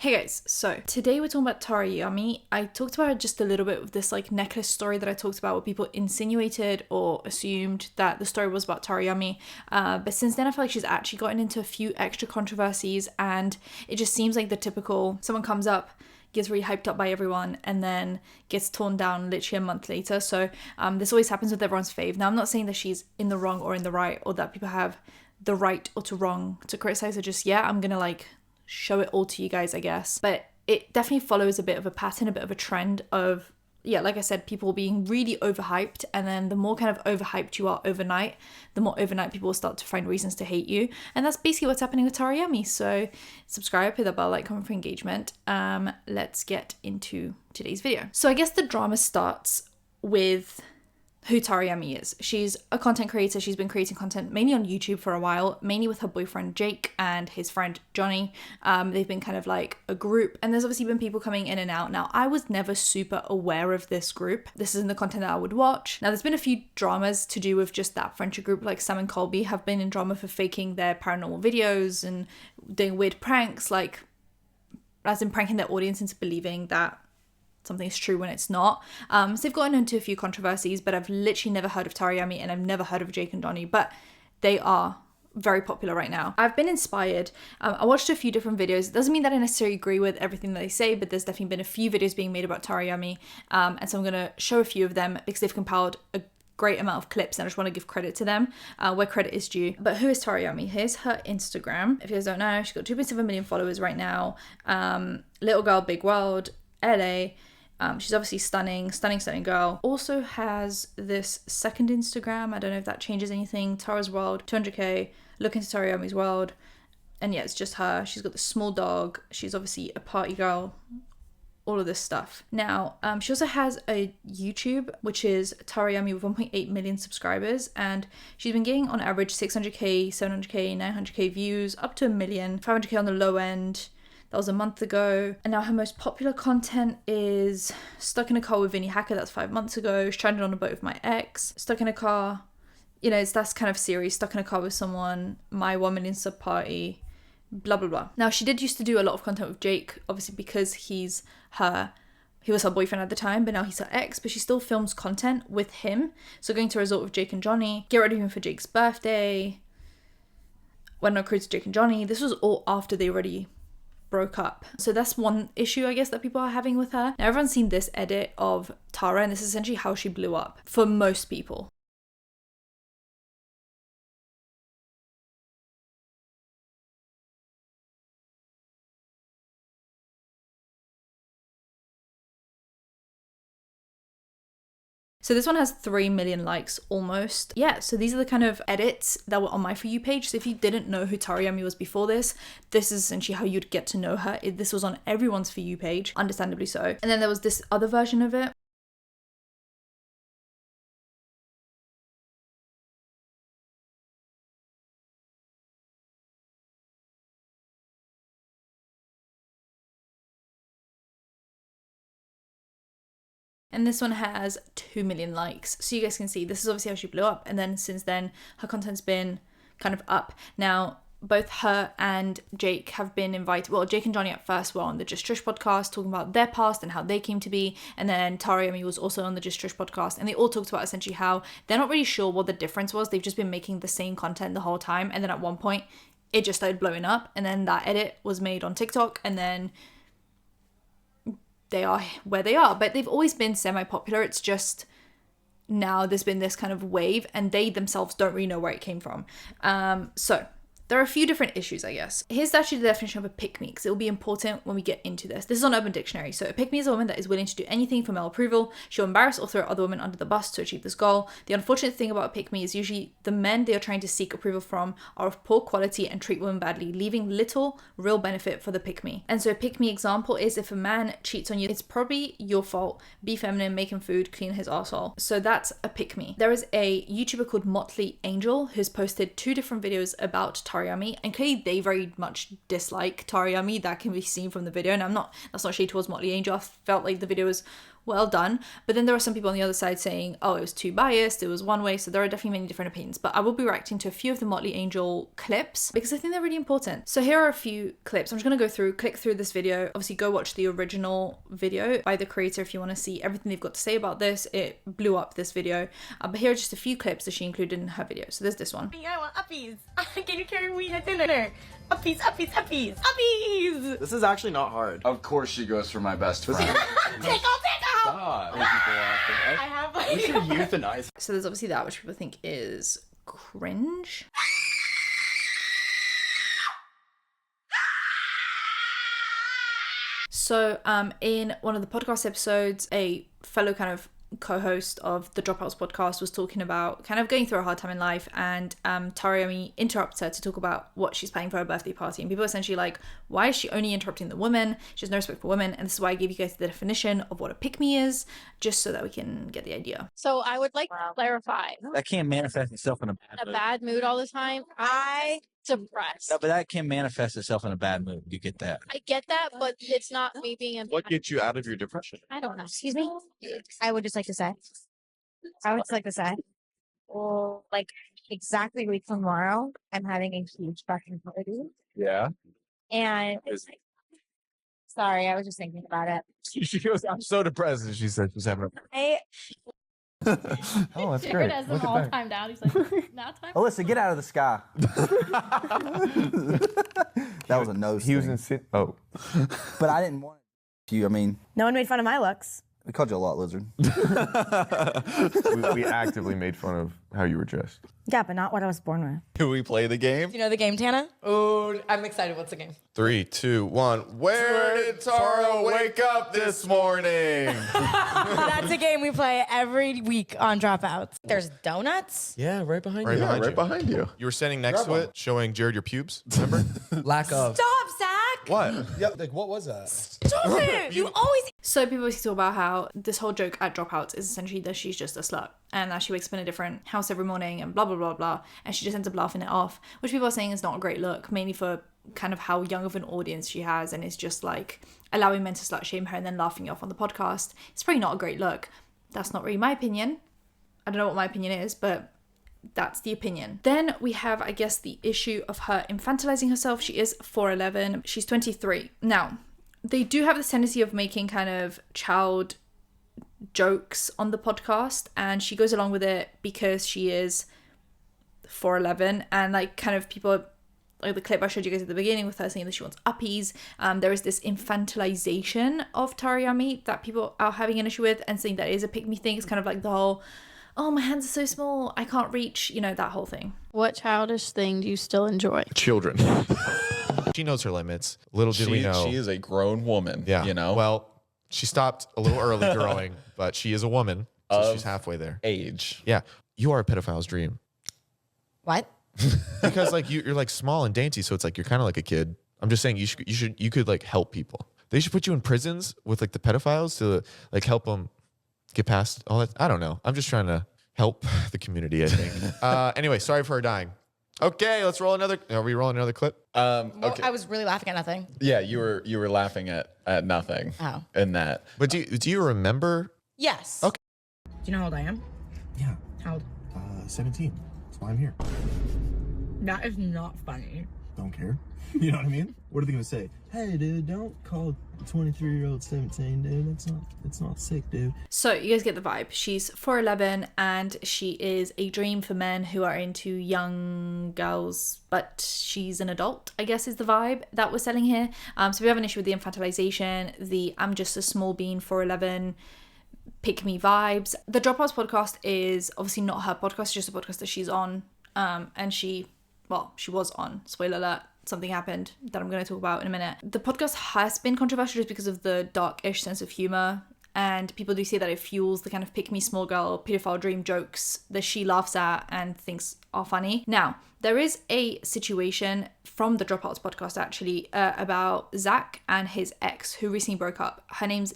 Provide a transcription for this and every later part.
Hey guys, so today we're talking about Tarayami. I talked about it just a little bit with this like necklace story that I talked about where people insinuated or assumed that the story was about Tarayami. But since then I feel like she's actually gotten into a few extra controversies and it just seems like the typical someone comes up, gets really hyped up by everyone and then gets torn down literally a month later. So this always happens with everyone's fave. Now I'm not saying that she's in the wrong or in the right or that people have the right or to wrong to criticize her just yet. I'm gonna like show it all to you guys, I guess. But it definitely follows a bit of a pattern, a bit of a trend of, yeah, like I said, people being really overhyped. And then the more kind of overhyped you are overnight, the more overnight people will start to find reasons to hate you. And that's basically what's happening with Tarayami. So subscribe, hit the bell, like, comment for engagement. Let's get into today's video. So I guess the drama starts with who Tarayami is. She's a content creator. She's been creating content mainly on YouTube for a while, mainly with her boyfriend Jake and his friend Johnny. They've been kind of like a group, and there's obviously been people coming in and out. Now, I was never super aware of this group. This isn't the content that I would watch. Now, there's been a few dramas to do with just that friendship group, like Sam and Colby have been in drama for faking their paranormal videos and doing weird pranks, like as in pranking their audience into believing that something's true when it's not. So they've gotten into a few controversies, but I've literally never heard of Tarayami and I've never heard of Jake and Johnny, but they are very popular right now. I've been inspired. I watched a few different videos. It doesn't mean that I necessarily agree with everything that they say, but there's definitely been a few videos being made about Tarayami. And so I'm going to show a few of them because they've compiled a great amount of clips and I just want to give credit to them where credit is due. But who is Tarayami? Here's her Instagram. If you guys don't know, she's got 2.7 million followers right now. Little girl, big world, LA. She's obviously stunning girl. Also has this second Instagram. I don't know if that changes anything. Tara's World, 200k. Look into Tarayami's world. And yeah, it's just her. She's got this small dog. She's obviously a party girl. All of this stuff. Now, she also has a YouTube, which is Tarayami with 1.8 million subscribers. And she's been getting on average 600k, 700k, 900k views, up to 1 million, 500k on the low end. That was a month ago. And now her most popular content is Stuck in a Car with Vinny Hacker. That's 5 months ago. Stranded on a Boat with My Ex. Stuck in a Car. You know, that's kind of series. Stuck in a Car with Someone. My 1 million sub party. Blah, blah, blah. Now, she did used to do a lot of content with Jake. Obviously, because he was her boyfriend at the time, but now he's her ex. But she still films content with him. So going to a resort with Jake and Johnny. Get ready for Jake's birthday. Went on a cruise with Jake and Johnny. This was all after they already broke up. So that's one issue I guess that people are having with her. Now everyone's seen this edit of Tara and this is essentially how she blew up for most people. So this one has 3 million likes almost. Yeah, so these are the kind of edits that were on my For You page. So if you didn't know who Tarayami was before this is essentially how you'd get to know her. This was on everyone's For You page, understandably so. And then there was this other version of it. And this one has 2 million likes. So you guys can see this is obviously how she blew up. And then since then, her content's been kind of up. Now, both her and Jake have been invited. Well, Jake and Johnny at first were on the Just Trish podcast talking about their past and how they came to be. And then Tarayami was also on the Just Trish podcast. And they all talked about essentially how they're not really sure what the difference was. They've just been making the same content the whole time. And then at one point, it just started blowing up. And then that edit was made on TikTok. And then they are where they are, but they've always been semi-popular. It's just now there's been this kind of wave and they themselves don't really know where it came from. So there are a few different issues, I guess. Here's actually the definition of a pick-me, because it will be important when we get into this. This is on Urban Dictionary. So a pick-me is a woman that is willing to do anything for male approval. She'll embarrass or throw other women under the bus to achieve this goal. The unfortunate thing about a pick-me is usually the men they are trying to seek approval from are of poor quality and treat women badly, leaving little real benefit for the pick-me. And so a pick-me example is if a man cheats on you, it's probably your fault. Be feminine, make him food, clean his arsehole. So that's a pick-me. There is a YouTuber called Motley Angel who's posted 2 different videos about Tarayami, and clearly they very much dislike Tarayami. That can be seen from the video, and that's not shade towards Motley Angel. I felt like the video was well done. But then there are some people on the other side saying, oh, it was too biased, it was one way. So there are definitely many different opinions. But I will be reacting to a few of the Motley Angel clips because I think they're really important. So here are a few clips. I'm just going to go through, click through this video. Obviously, go watch the original video by the creator if you want to see everything they've got to say about this. It blew up this video. But here are just a few clips that she included in her video. So there's this one. I want uppies. Can you carry me at dinner? Uppies, uppies, uppies, uppies! This is actually not hard. Of course she goes for my best friend. Tickle! Stop. I have like... We should euthanize. So there's obviously that, which people think is cringe. So in one of the podcast episodes, a fellow kind of co-host of the Dropouts podcast was talking about kind of going through a hard time in life, and Tariami interrupts her to talk about what she's planning for her birthday party, and people are essentially like, why is she only interrupting the women? She has no respect for women. And this is why I gave you guys the definition of what a pick-me is, just so that we can get the idea. So I would like to clarify. That can't manifest itself in A bad mood all the time. I depressed. No, but that can manifest itself in a bad mood. You get that. I get that, but it's not me being a What gets you out of your depression? I don't know. Excuse me? I would just like to say. Well, like exactly a week from tomorrow, I'm having a huge fucking party. Yeah. And sorry, I was just thinking about it. She goes, I'm so depressed. And she said she's having a. Oh, that's great. has Look them at all that. timed out. He's like, now time. Alyssa, get out of the sky. That was a nose He was thing. in Sydney. Oh. But I didn't want you. I mean, No one made fun of my looks. we called you a lot, lizard. we actively made fun of how you were dressed. Yeah, but not what I was born with. Can we play the game? You know the game, Tana? Oh, I'm excited. What's the game? 3, 2, 1. Where did Tara wake up this morning? That's a game we play every week on Dropouts. There's donuts. Yeah, right behind Right you. behind you. Behind you. You were standing next to it, showing Jared your pubes. Remember? Lack of. Stop, Zach! What? Yeah, like what was that? Stop it! You always... So people always talk about how this whole joke at Dropouts is essentially that she's just a slut and that she wakes up in a different house every morning and blah, blah, blah, blah. And she just ends up laughing it off, which people are saying is not a great look, mainly for kind of how young of an audience she has, and is just like allowing men to slut shame her and then laughing off on the podcast. It's probably not a great look. That's not really my opinion. I don't know what my opinion is, but that's the opinion. Then we have, I guess, the issue of her infantilizing herself. She is 4'11". She's 23. Now, they do have this tendency of making kind of child jokes on the podcast, and she goes along with it because she is 4'11", and like kind of people, like the clip I showed you guys at the beginning with her saying that she wants uppies, there is this infantilization of Tariami that people are having an issue with and saying that is a pick me thing. It's kind of like the whole, oh, my hands are so small, I can't reach, you know, that whole thing. What childish thing do you still enjoy? Children. She knows her limits. Little did we know. She is a grown woman. Yeah. You know? Well, she stopped a little early growing, but she is a woman. So she's halfway there. Age. Yeah. You are a pedophile's dream. What? Because like you're like small and dainty, so it's like you're kind of like a kid. I'm just saying you could like help people. They should put you in prisons with like the pedophiles to like help them get past all that. I don't know. I'm just trying to help the community, I think. Anyway, sorry for her dying. Okay, let's roll another. Are we rolling another clip? Well, Okay. I was really laughing at nothing. Yeah, you were laughing at nothing. Oh. In that. But do you remember? Yes. Okay. Do you know how old I am? Yeah. How old? 17. That's why I'm here. That is not funny. Don't care. You know what I mean? What are they gonna say? Hey, dude, don't call 23-year-old 17, dude. It's not sick, dude. So you guys get the vibe. She's 4'11", and she is a dream for men who are into young girls, but she's an adult, I guess is the vibe that we're selling here. So we have an issue with the infantilization, the I'm just a small bean 4'11", pick me vibes. The Dropouts podcast is obviously not her podcast, it's just a podcast that she's on. And she was on, spoiler alert, something happened that I'm going to talk about in a minute. The podcast has been controversial just because of the dark-ish sense of humor, and people do say that it fuels the kind of pick me small girl pedophile dream jokes that she laughs at and thinks are funny. Now, there is a situation from the Dropouts podcast actually about Zach and his ex who recently broke up. Her name's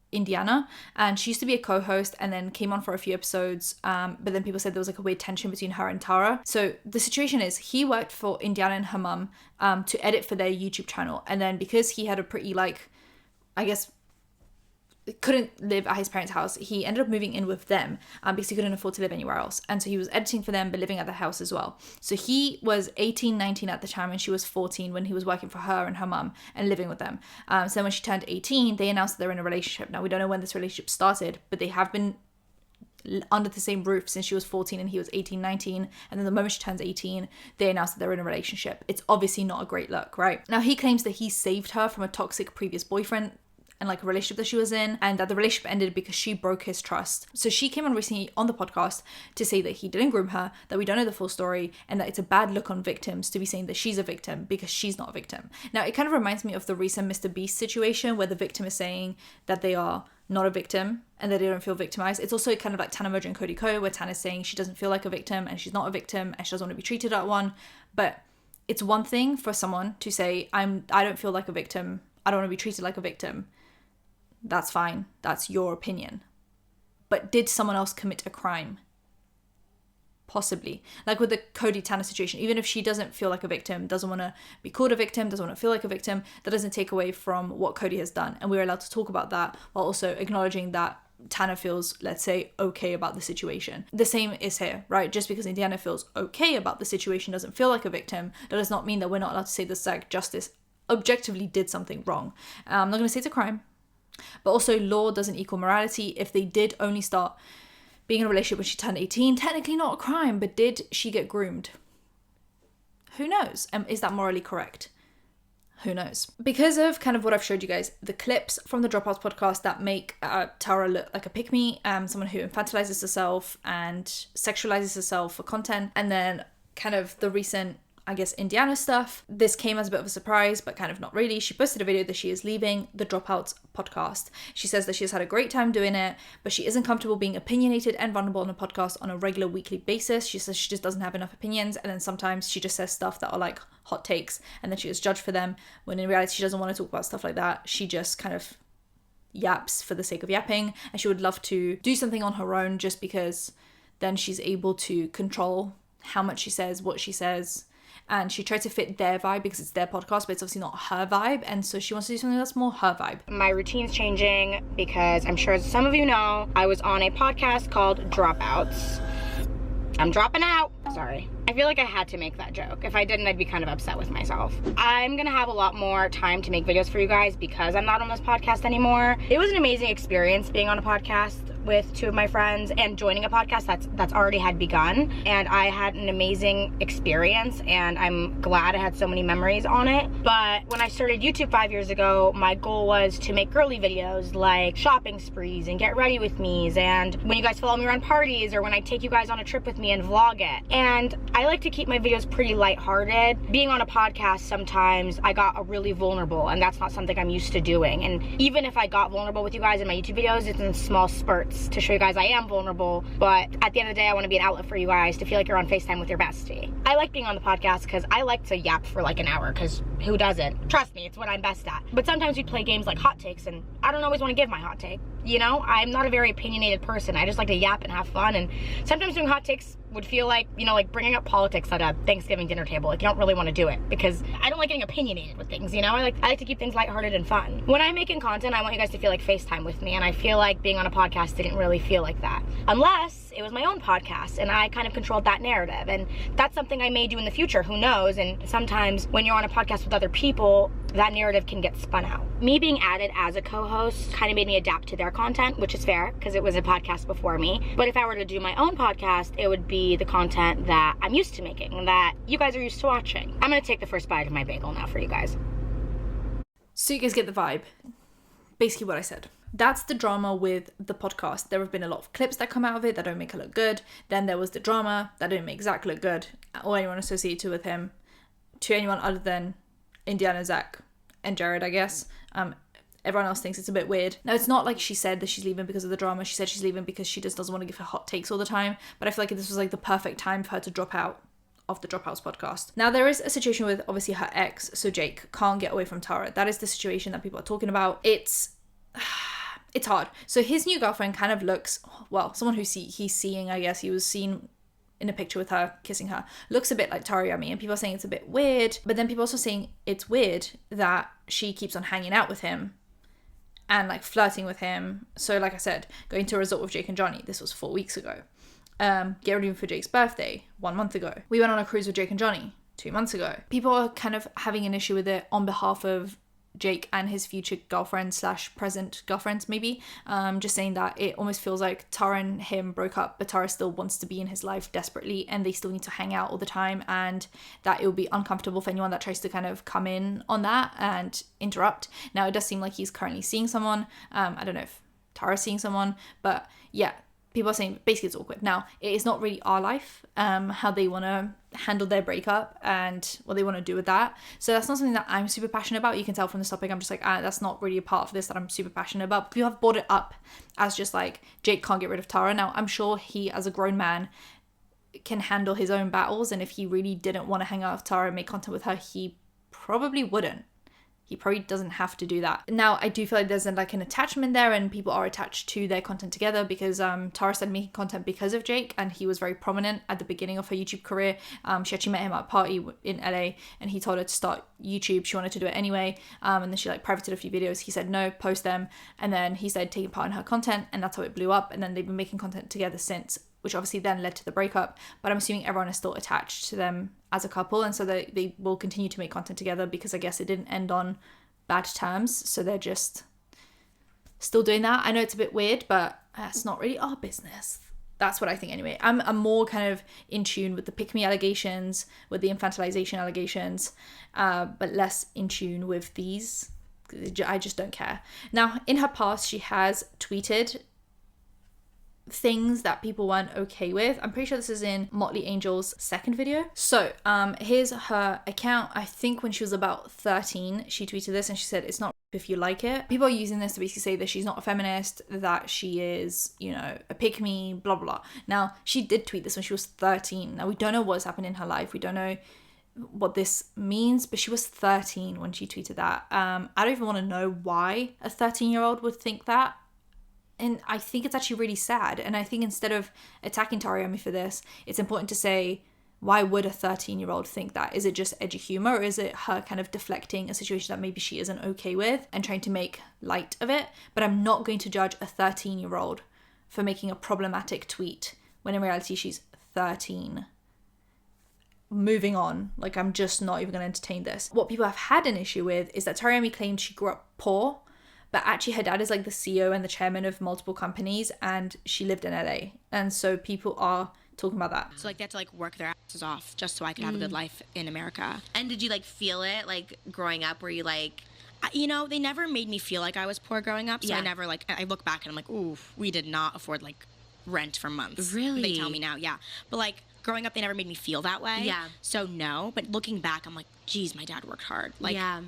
Indiana, and she used to be a co-host and then came on for a few episodes, but then people said there was like a weird tension between her and Tara. So the situation is he worked for Indiana and her mum to edit for their YouTube channel, and then because he had a pretty like, I guess, couldn't live at his parents' house. He ended up moving in with them because he couldn't afford to live anywhere else. And so he was editing for them, but living at the house as well. So he was 18, 19 at the time, and she was 14 when he was working for her and her mum and living with them. So then when she turned 18, they announced that they're in a relationship. Now, we don't know when this relationship started, but they have been under the same roof since she was 14 and he was 18, 19. And then the moment she turns 18, they announced that they're in a relationship. It's obviously not a great look, right? Now, he claims that he saved her from a toxic previous boyfriend and like a relationship that she was in, and that the relationship ended because she broke his trust. So she came on recently on the podcast to say that he didn't groom her, that we don't know the full story, and that it's a bad look on victims to be saying that she's a victim because she's not a victim. Now, it kind of reminds me of the recent Mr. Beast situation where the victim is saying that they are not a victim and that they don't feel victimized. It's also kind of like Tana Mojo and Cody Ko, where Tana's saying she doesn't feel like a victim and she's not a victim and she doesn't want to be treated like one. But it's one thing for someone to say, I don't feel like a victim, I don't want to be treated like a victim. That's fine. That's your opinion. But did someone else commit a crime? Possibly. Like with the Cody Tana situation, even if she doesn't feel like a victim, doesn't want to be called a victim, doesn't want to feel like a victim, that doesn't take away from what Cody has done. And we're allowed to talk about that while also acknowledging that Tana feels, let's say, okay about the situation. The same is here, right? Just because Indiana feels okay about the situation, doesn't feel like a victim, that does not mean that we're not allowed to say the Zach Justice objectively did something wrong. I'm not going to say it's a crime. But also, law doesn't equal morality. If they did only start being in a relationship when she turned 18, technically not a crime, but did she get groomed? Who knows? Is that morally correct? Who knows? Because of kind of what I've showed you guys, the clips from the Dropouts podcast that make Tara look like a pick-me, someone who infantilizes herself and sexualizes herself for content, and then kind of the recent, I guess, Indiana stuff. This came as a bit of a surprise, but kind of not really. She posted a video that she is leaving the Dropouts podcast. She says that she has had a great time doing it, but she isn't comfortable being opinionated and vulnerable on a podcast on a regular weekly basis. She says she just doesn't have enough opinions, and then sometimes she just says stuff that are like hot takes, and then she gets judged for them, when in reality she doesn't want to talk about stuff like that. She just kind of yaps for the sake of yapping, and she would love to do something on her own just because then she's able to control how much she says, what she says, and she tried to fit their vibe because it's their podcast, but it's obviously not her vibe, and so she wants to do something that's more her vibe. My routine's changing because I'm sure some of you know I was on a podcast called Dropouts. I'm dropping out. Sorry. I feel like I had to make that joke. If I didn't, I'd be kind of upset with myself. I'm gonna have a lot more time to make videos for you guys because I'm not on this podcast anymore. It was an amazing experience being on a podcast with two of my friends and joining a podcast that's already had begun, and I had an amazing experience, and I'm glad I had so many memories on it. But when I started YouTube 5 years ago, my goal was to make girly videos like shopping sprees and get ready with me's, and when you guys follow me around parties, or when I take you guys on a trip with me and vlog it. And I like to keep my videos pretty lighthearted. Being on a podcast, sometimes I got really vulnerable, and that's not something I'm used to doing. And even if I got vulnerable with you guys in my YouTube videos, it's in small spurts to show you guys I am vulnerable, but at the end of the day, I want to be an outlet for you guys to feel like you're on FaceTime with your bestie. I like being on the podcast because I like to yap for like an hour, because who doesn't? Trust me, it's what I'm best at. But sometimes we play games like hot takes, and I don't always want to give my hot take. You know, I'm not a very opinionated person. I just like to yap and have fun, and sometimes doing hot takes would feel like, you know, like bringing up politics at a Thanksgiving dinner table. Like, you don't really want to do it because I don't like getting opinionated with things, you know? I like to keep things lighthearted and fun. When I'm making content, I want you guys to feel like FaceTime with me, and I feel like being on a podcast didn't really feel like that. Unless it was my own podcast and I kind of controlled that narrative, and that's something I may do in the future, who knows? And sometimes when you're on a podcast with other people, that narrative can get spun out. Me being added as a co-host kind of made me adapt to their content, which is fair because it was a podcast before me. But if I were to do my own podcast, it would be the content that I'm used to making, that you guys are used to watching. I'm gonna take the first bite of my bagel now for you guys. So you guys get the vibe. Basically what I said. That's the drama with the podcast. There have been a lot of clips that come out of it that don't make her look good. Then there was the drama that didn't make Zach look good, or anyone associated with him, to anyone other than Indiana, Zach, and Jared, I guess. Everyone else thinks it's a bit weird. Now, it's not like she said that she's leaving because of the drama. She said she's leaving because she just doesn't want to give her hot takes all the time. But I feel like this was like the perfect time for her to drop out of the Dropouts podcast. Now, there is a situation with obviously her ex, so Jake can't get away from Tara. That is the situation that people are talking about. It's hard. So his new girlfriend kind of looks, well, someone who he's seeing, I guess. He was seen in a picture with her, kissing her, looks a bit like Tara Yummy, and people are saying it's a bit weird, but then people are also saying it's weird that she keeps on hanging out with him and like flirting with him. So like I said, going to a resort with Jake and Johnny, this was 4 weeks ago. Get ready for Jake's birthday 1 month ago. We went on a cruise with Jake and Johnny 2 months ago. People are kind of having an issue with it on behalf of Jake and his future girlfriend / present girlfriends, maybe. Just saying that it almost feels like Tara and him broke up, but Tara still wants to be in his life desperately, and they still need to hang out all the time, and that it will be uncomfortable for anyone that tries to kind of come in on that and interrupt. Now, it does seem like he's currently seeing someone. I don't know if Tara's seeing someone, but yeah, people are saying basically it's awkward. Now, it is not really our life, how they want to handle their breakup and what they want to do with that. So that's not something that I'm super passionate about. You can tell from this topic, I'm just like, that's not really a part of this that I'm super passionate about. But people have brought it up as just like, Jake can't get rid of Tara. Now, I'm sure he, as a grown man, can handle his own battles. And if he really didn't want to hang out with Tara and make content with her, he probably wouldn't. He probably doesn't have to do that. Now, I do feel like there's like an attachment there, and people are attached to their content together because Tara started making content because of Jake, and he was very prominent at the beginning of her YouTube career. She actually met him at a party in LA, and he told her to start YouTube. She wanted to do it anyway, and then she like privated a few videos. He said no, post them, and then he started taking part in her content, and that's how it blew up. And then they've been making content together since, which obviously then led to the breakup. But I'm assuming everyone is still attached to them as a couple, and so they will continue to make content together because I guess it didn't end on bad terms, so they're just still doing that. I know it's a bit weird, but that's not really our business. That's what I think anyway. I'm more kind of in tune with the pick-me allegations, with the infantilization allegations, but less in tune with these. I just don't care. Now, in her past, she has tweeted things that people weren't okay with. I'm pretty sure this is in Motley Angel's second video. So here's her account. I think when she was about 13, she tweeted this, and she said, "It's not if you like it." People are using this to basically say that she's not a feminist, that she is, you know, a pick-me, blah, blah. Now, she did tweet this when she was 13. Now, we don't know what's happened in her life. We don't know what this means, but she was 13 when she tweeted that. I don't even want to know why a 13-year-old would think that. And I think it's actually really sad. And I think instead of attacking Tariami for this, it's important to say, why would a 13-year-old think that? Is it just edgy humor, or is it her kind of deflecting a situation that maybe she isn't okay with and trying to make light of it? But I'm not going to judge a 13-year-old for making a problematic tweet when in reality she's 13. Moving on, like, I'm just not even going to entertain this. What people have had an issue with is that Tariami claimed she grew up poor, but actually her dad is like the CEO and the chairman of multiple companies, and she lived in LA. And so people are talking about that. So like they had to like work their asses off just so I could have a good life in America. And did you like feel it like growing up? Were you like, You know, they never made me feel like I was poor growing up. So Yeah. I never like, I look back and I'm like, ooh, we did not afford like rent for months. Really? They tell me now, yeah. But like growing up, they never made me feel that way. Yeah. So no, but looking back, I'm like, geez, my dad worked hard. Like, yeah,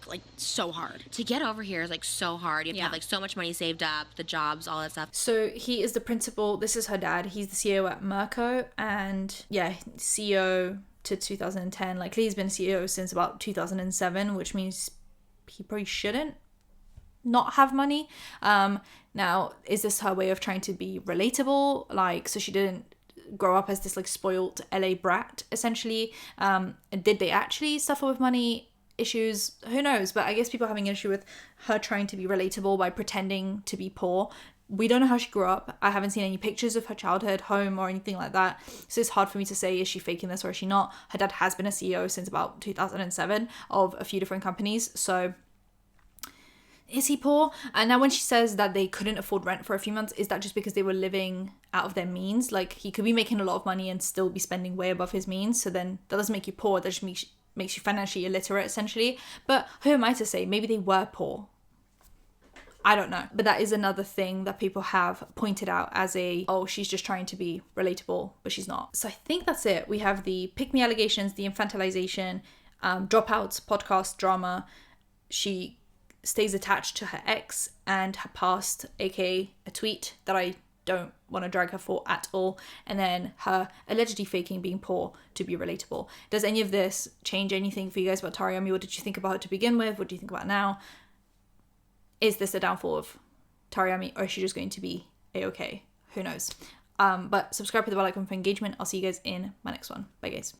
like so hard. to get over here is like so hard. You have to Yeah. have like so much money saved up, the jobs, all that stuff. So he is the principal. This is her dad. He's the CEO at Merco, and yeah, CEO to 2010. Like, he's been CEO since about 2007, which means he probably shouldn't not have money. Now, is this her way of trying to be relatable? Like, so she didn't grow up as this like spoiled LA brat, essentially. And did they actually suffer with money issues? Who knows? But I guess people are having an issue with her trying to be relatable by pretending to be poor. We don't know how she grew up. I haven't seen any pictures of her childhood home or anything like that. So it's hard for me to say, is she faking this or is she not? Her dad has been a CEO since about 2007 of a few different companies. So is he poor? And now when she says that they couldn't afford rent for a few months, is that just because they were living out of their means? Like, he could be making a lot of money and still be spending way above his means. So then that doesn't make you poor. That just makes you financially illiterate, essentially. But who am I to say? Maybe they were poor. I don't know. But that is another thing that people have pointed out as oh, she's just trying to be relatable, but she's not. So I think that's it. We have the pick-me allegations, the infantilization, Dropouts, podcast drama. She stays attached to her ex and her past, aka a tweet that I don't want to drag her for at all, and then her allegedly faking being poor to be relatable. Does any of this change anything for you guys about Tariami? What did you think about her to begin with? What do you think about now? Is this a downfall of Tariami, or is she just going to be a-okay? Who knows? But subscribe to the bell icon for engagement. I'll see you guys in my next one. Bye, guys.